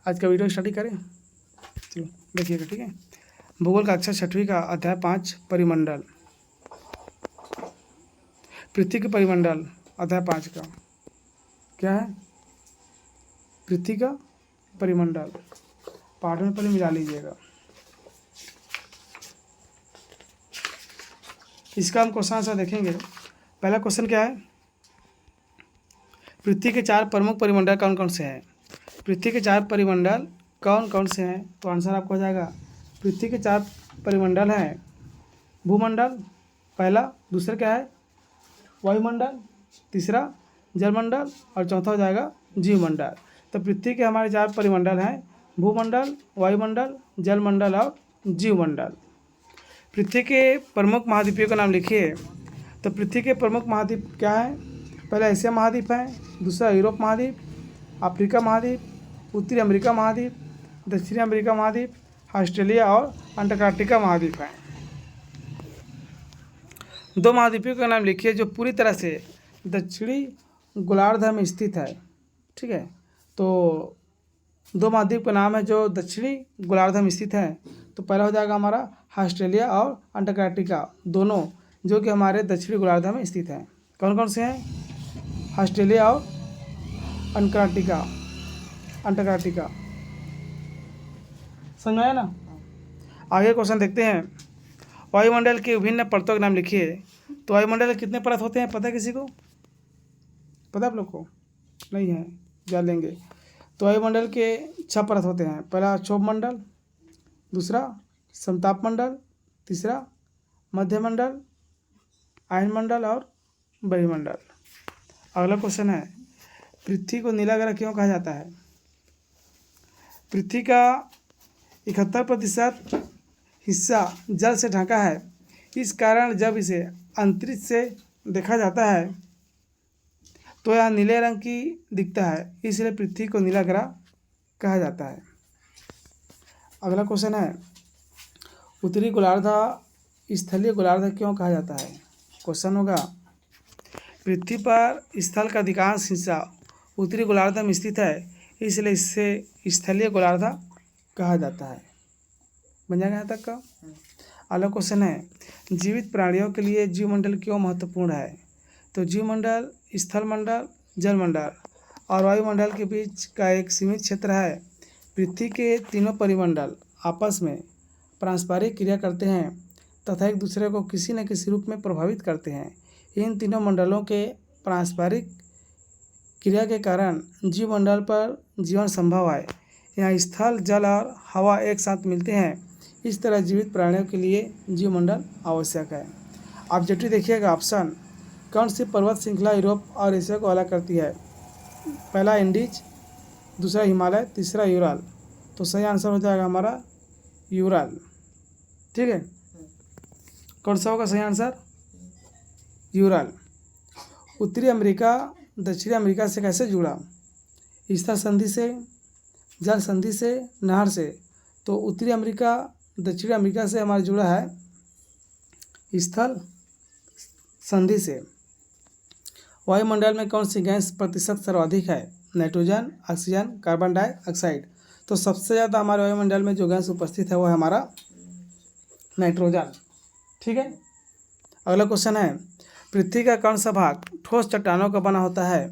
आज का video study करें। चलो देखिएगा, ठीक है। भूगोल का कक्षा 6वीं का अध्याय 5 परिमंडल। पृथ्वी के परिमंडल अध्याय 5 का क्या है? पृथ्वी का परिमंडल। पाठ में पहले मिला लीजिएगा। इसका हम क्वेश्चन आंसर देखेंगे। पहला क्वेश्चन क्या है? पृथ्वी के 4 प्रमुख परिमंडल कौन कौन से हैं? पृथ्वी के 4 परिमंडल कौन कौन से हैं? तो आंसर आपको हो जाएगा, पृथ्वी के 4 परिमंडल हैं। भूमंडल पहला, दूसरा क्या है? वायुमंडल, तीसरा जलमंडल और चौथा हो जाएगा जीवमंडल। तो पृथ्वी के हमारे 4 परिमंडल हैं, भूमंडल, वायुमंडल, जलमंडल और जीवमंडल। पृथ्वी के प्रमुख महाद्वीपों का नाम लिखिए। तो पृथ्वी के प्रमुख महाद्वीप क्या है? पहला एशिया महाद्वीप है, दूसरा यूरोप महाद्वीप, अफ्रीका महाद्वीप, उत्तरी अमेरिका महाद्वीप, दक्षिणी अमेरिका महाद्वीप, ऑस्ट्रेलिया और अंटार्कटिका महाद्वीप है। 2 महाद्वीपों का नाम लिखिए जो पूरी तरह से दक्षिणी गोलार्ध में स्थित है। ठीक है, तो 2 महाद्वीप का नाम है जो दक्षिणी गोलार्ध में स्थित है। तो पहला हो जाएगा हमारा ऑस्ट्रेलिया और अंटार्कटिका, दोनों जो कि हमारे दक्षिणी गोलार्ध में स्थित हैं। कौन कौन से हैं? ऑस्ट्रेलिया और अंटार्कटिका। समझ में आया ना? आगे क्वेश्चन देखते हैं। वायुमंडल के विभिन्न परतों के नाम लिखिए। तो वायुमंडल के कितने परत होते हैं, पता है किसी को? पता है आप लोग को? नहीं है, जान लेंगे। तो वायुमंडल के 6 परत होते हैं। पहला क्षोभ मंडल, दूसरा समताप मंडल, तीसरा मध्यमंडल, आयनमंडल और बहिर्मंडल। अगला क्वेश्चन है, पृथ्वी को नीला ग्रह क्यों कहा जाता है? पृथ्वी का 71% हिस्सा जल से ढका है। इस कारण जब इसे अंतरिक्ष से देखा जाता है तो यह नीले रंग की दिखता है, इसलिए पृथ्वी को नीला ग्रह कहा जाता है। अगला क्वेश्चन है, उत्तरी गोलार्ध स्थलीय गोलार्ध क्यों कहा जाता है? क्वेश्चन होगा, पृथ्वी पर स्थल का अधिकांश हिस्सा उत्तरी गोलार्ध में स्थित है, इसलिए इसे स्थलीय गोलार्ध कहा जाता है। बन जाएगा यहाँ तक का? अगला क्वेश्चन है, जीवित प्राणियों के लिए जीवमंडल क्यों महत्वपूर्ण है? तो जीवमंडल स्थलमंडल, जलमंडल और वायुमंडल के बीच का एक सीमित क्षेत्र है। पृथ्वी के तीनों परिमंडल आपस में पारस्परिक क्रिया करते हैं तथा एक दूसरे को किसी न किसी रूप में प्रभावित करते हैं। इन तीनों मंडलों के पारस्परिक क्रिया के कारण जीवमंडल पर जीवन संभव है। यहाँ स्थल, जल और हवा एक साथ मिलते हैं। इस तरह जीवित प्राणियों के लिए जीवमंडल आवश्यक है। ऑब्जेक्टिव देखिएगा, ऑप्शन कौन सी पर्वत श्रृंखला यूरोप और एशिया को अलग करती है? पहला एंडीज, दूसरा हिमालय, तीसरा यूराल। तो सही आंसर हो जाएगा हमारा यूराल। ठीक है, कौन सा होगा सही आंसर? यूराल। उत्तरी अमेरिका दक्षिणी अमेरिका से कैसे जुड़ा? स्थल संधि से, जल संधि से, नहर से। तो उत्तरी अमेरिका दक्षिणी अमेरिका से हमारा जुड़ा है स्थल संधि से। वायुमंडल में कौन सी गैस प्रतिशत सर्वाधिक है? Nitrogen, oxygen, carbon dioxide. तो सबसे ज़्यादा हमारे वायुमंडल में जो गैस उपस्थित है वो है हमारा नाइट्रोजन। ठीक है, अगला क्वेश्चन है, पृथ्वी का कौन सा भाग ठोस चट्टानों का बना होता है?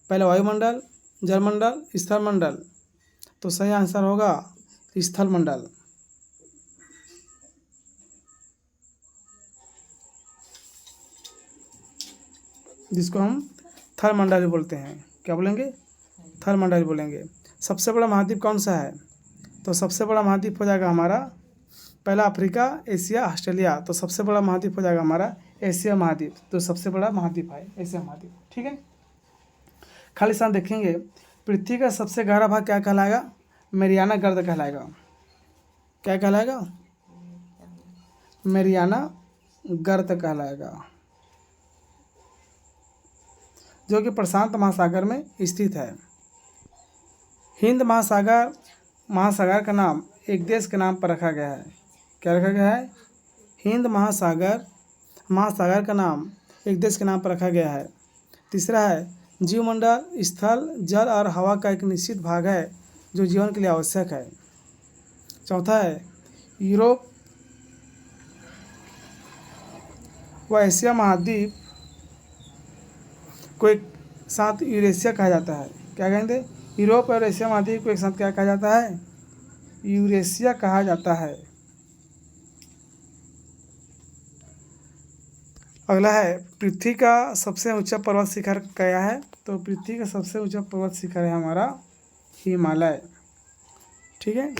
पहला वायुमंडल, जलमंडल, स्थलमंडल। तो सही आंसर होगा स्थलमंडल। जिसको हम थलमंडल भी बोलते हैं। क्या बोलेंगे? थलमंडल बोलेंगे। सबसे बड़ा महाद्वीप कौन सा है? तो सबसे बड़ा महाद्वीप हो जाएगा हमारा पहला अफ्रीका, एशिया, ऑस्ट्रेलिया। तो सबसे बड़ा महाद्वीप हो जाएगा हमारा एशिया महाद्वीप। तो सबसे बड़ा महाद्वीप है एशिया महाद्वीप। ठीक है, खाली स्थान देखेंगे। पृथ्वी का सबसे गहरा भाग क्या कहलाएगा? मैरियाना गर्त कहलाएगा। क्या कहलाएगा? मैरियाना गर्त कहलाएगा, जो कि प्रशांत महासागर में स्थित है। हिंद महासागर का नाम एक देश के नाम पर रखा गया है। क्या रखा गया है? हिंद महासागर का नाम एक देश के नाम पर रखा गया है। तीसरा है जीवमंडल स्थल, जल और हवा का एक निश्चित भाग है जो जीवन के लिए आवश्यक है। चौथा है यूरोप व एशिया महाद्वीप को एक साथ यूरेशिया कहा जाता है। क्या कहेंगे? यूरोप और एशिया महाद्वीप को एक साथ क्या कहा जाता है? यूरेशिया कहा जाता है। अगला है पृथ्वी का सबसे ऊंचा पर्वत शिखर क्या है? तो पृथ्वी का सबसे ऊंचा पर्वत शिखर है हमारा हिमालय। ठीक है।